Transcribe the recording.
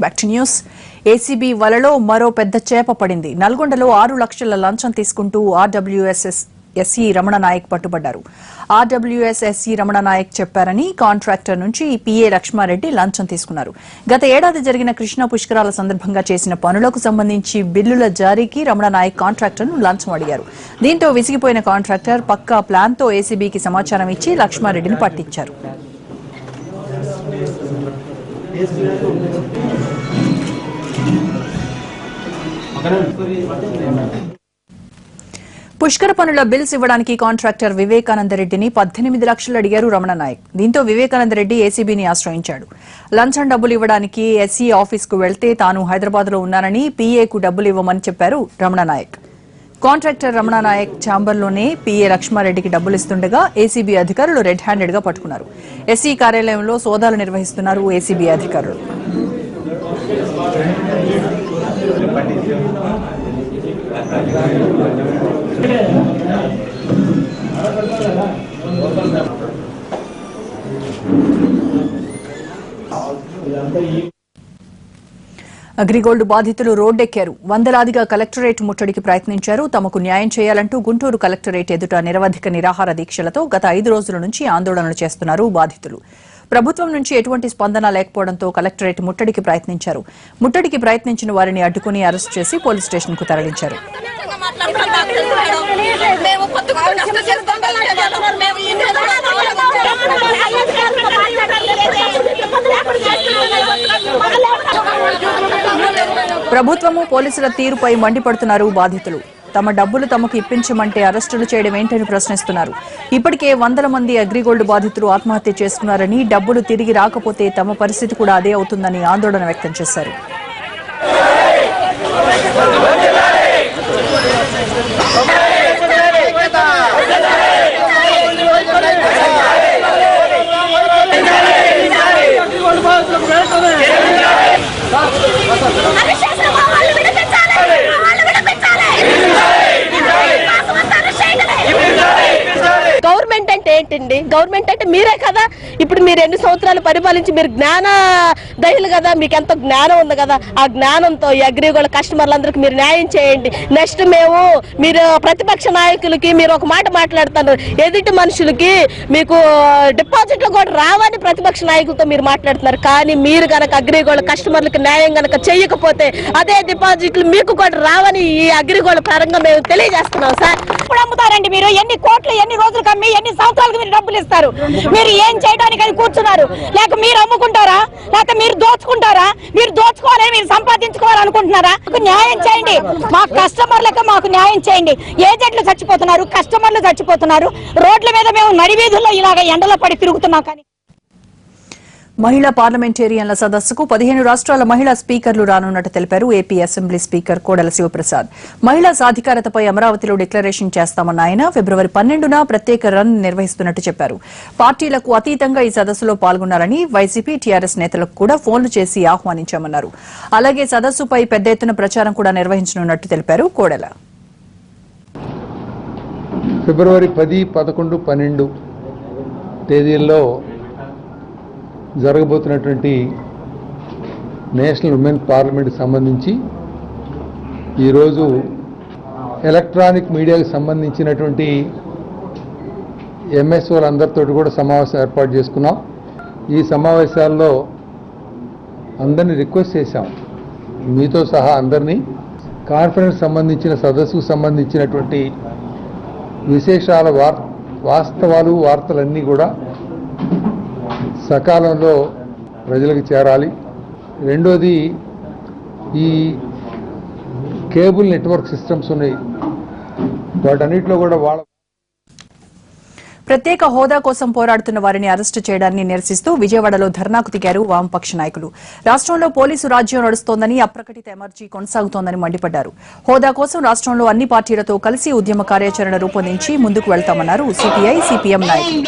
Back to news. ACB వలలో మరో పెద్ద చేప పడింది. నల్గొండలో 6 లక్షల లంచం తీసుకుంటూ ఆర్డబ్ల్యూఎస్ఎస్ఈ రమణ నాయక్ పట్టుబడ్డారు. ఆర్డబ్ల్యూఎస్ఎస్ఈ రమణ నాయక్ చెప్పారని కాంట్రాక్టర్ నుంచి పీఏ లక్ష్మారెడ్డి లంచం తీసుకున్నారు. గత ఏడాది జరిగిన కృష్ణా పుష్కరాల సందర్భంగా చేసిన పనులకు సంబంధించి బిల్లుల జారీకి రమణ నాయక్ కాంట్రాక్టర్ను లంచం అడిగారు. దీంతో విసిగిపోయిన కాంట్రాక్టర్ పక్కా ప్లాన్తో ఏసీబీకి సమాచారం ఇచ్చి లక్ష్మారెడ్డిని పట్టించారు. పుష్కర పనుల బిల్స్ ఇవ్వడానికి కాంట్రాక్టర్ వివేకానందరెడ్డిని 18 లక్షలు అడిగారు రమణ నాయక్. దీంతో వివేకానందరెడ్డి ఏసీబీని ఆశ్రయించాడు. లంచం డబ్బులు ఇవ్వడానికి ఎస్ఈ ఆఫీస్కు వెళ్తే తాను హైదరాబాద్ లో ఉన్నానని పీఏకు డబ్బులు ఇవ్వమని చెప్పారు రమణ నాయక్. కాంట్రాక్టర్ రమణ నాయక్ ఛాంబర్లోనే పీఏ లక్ష్మారెడ్డికి డబ్బులు ఇస్తుండగా ఏసీబీ అధికారులు రెడ్ హ్యాండెడ్ గా పట్టుకున్నారు. ఎస్ఈ కార్యాలయంలో సోదాలు నిర్వహిస్తున్నారు ఏసీబీ అధికారులు. అగ్రిగోల్డ్ బాధితులు రోడ్డెక్కారు. వందలాదిగా కలెక్టరేట్ ముట్టడికి ప్రయత్నించారు. తమకు న్యాయం చేయాలంటూ గుంటూరు కలెక్టరేట్ ఎదుట నిరవధిక నిరాహార దీక్షలతో గత 5 రోజుల నుంచి ఆందోళనలు చేస్తున్నారు బాధితులు. ప్రభుత్వం నుంచి ఎటువంటి స్పందన లేకపోవడంతో కలెక్టరేట్ ముట్టడికి ప్రయత్నించారు. ముట్టడికి ప్రయత్నించిన వారిని అడ్డుకుని అరెస్ట్ చేసి పోలీస్ స్టేషన్ కు తరలించారు. ప్రభుత్వము పోలీసుల తీరుపై మండిపడుతున్నారు బాధితులు. తమ డబ్బులు తమకు ఇప్పించమంటే అరెస్టులు చేయడం ఏంటని ప్రశ్నిస్తున్నారు. ఇప్పటికే 100 మంది అగ్రిగోల్డ్ బాధితులు ఆత్మహత్య చేసుకున్నారని, డబ్బులు తిరిగి రాకపోతే తమ పరిస్థితి కూడా అదే అవుతుందని ఆందోళన వ్యక్తం చేశారు. గవర్నమెంట్ అంటే ఏంటండి? గవర్నమెంట్ అంటే మీరే కదా. ఇప్పుడు మీరు ఎన్ని సంవత్సరాలు పరిపాలించి మీరు జ్ఞాన దహిలు కదా, మీకు ఎంత జ్ఞానం ఉంది కదా. ఆ జ్ఞానంతో ఈ అగ్రిగోల్డ్ కస్టమర్లందరికీ మీరు న్యాయం చేయండి. నెక్స్ట్ మీరు ప్రతిపక్ష నాయకులకి మీరు ఒక మాట మాట్లాడుతున్నారు, ఎదుటి మనుషులకి మీకు డిపాజిట్లు కూడా రావని ప్రతిపక్ష నాయకులతో మీరు మాట్లాడుతున్నారు. కానీ మీరు గనక అగ్రిగోల్డ్ కస్టమర్లకు న్యాయం గనక చేయకపోతే అదే డిపాజిట్లు మీకు కూడా రావని ఈ అగ్రిగోల్డ్ పరంగా మేము తెలియజేస్తున్నాం సార్. ఇప్పుడు అమ్ముతారండి మీరు ఎన్ని కోట్లు, ఎన్ని రోజులు కమ్మి ఎన్ని సంవత్సరాలకు మీరు డబ్బులు ఇస్తారు? మీరు ఏం చేయడానికి అని కూర్చున్నారు? లేక మీరు అమ్ముకుంటారా? లేక మీరు దోచుకుంటారా? మీరు దోచుకోవాలని మీరు సంపాదించుకోవాలనుకుంటున్నారా? న్యాయం చేయండి, మా కస్టమర్లకు మాకు న్యాయం చేయండి. ఏజెంట్లు చచ్చిపోతున్నారు, కస్టమర్లు చచ్చిపోతున్నారు. రోడ్ల మీద మేము నడివీధుల్లో ఇలాగ ఎండలో పడి తిరుగుతున్నాం. కానీ మహిళా పార్లమెంటేరియన్ల సదస్సుకు 15 రాష్ట్రాల మహిళా స్పీకర్లు రానున్నట్టు తెలిపారు AP assembly speaker Kodela Sivaprasad. మహిళా సాధికారతపై అమరావతిలో డిక్లరేషన్ చేస్తామన్న ఆయన ఫిబ్రవరి 12న ప్రత్యేక రన్ నిర్వహిస్తున్నట్టు చెప్పారు. పార్టీలకు అతీతంగా ఈ సదస్సులో పాల్గొన్నారని, వైసీపీ, టీఆర్ఎస్ నేతలకు కూడా ఫోన్లు చేసి ఆహ్వానించామన్నారు. అలాగే సదస్సుపై పెద్ద ఎత్తున ప్రచారం కూడా నిర్వహించనున్నట్టు తెలిపారు కోడెల. ఫిబ్రవరి 10, 11, 12 తేదీల్లో జరగబోతున్నటువంటి నేషనల్ ఉమెన్ పార్లమెంట్కి సంబంధించి ఈరోజు ఎలక్ట్రానిక్ మీడియాకి సంబంధించినటువంటి ఎంఎస్ఓలందరితో కూడా సమావేశం ఏర్పాటు చేసుకున్నాం. ఈ సమావేశాల్లో అందరినీ రిక్వెస్ట్ చేశాం, మీతో సహా అందరినీ కాన్ఫరెన్స్ సంబంధించిన సదస్సుకు సంబంధించినటువంటి విశేషాల వాస్తవాలు, వార్తలన్నీ కూడా సకాలంలో ప్రజలకు చేరాలి. రెండోది, ఈ కేబుల్ నెట్వర్క్ సిస్టమ్స్ ఉన్నాయి, వాటన్నిటిలో కూడా ప్రత్యేక హోదా కోసం పోరాడుతున్న వారిని అరెస్టు చేయడాన్ని నిరసిస్తూ విజయవాడలో ధర్నాకు దిగారు వామపక్ష నాయకులు. రాష్ట్రంలో పోలీసు రాజ్యం నడుస్తోందని, అప్రకటిత ఎమర్జీ కొనసాగుతోందని మండిపడ్డారు. హోదా కోసం రాష్ట్రంలో అన్ని పార్టీలతో కలిసి ఉద్యమ కార్యాచరణ రూపొందించి ముందుకు వెళ్తామన్నారు సిపిఐ, సిపిఎం నాయకులు.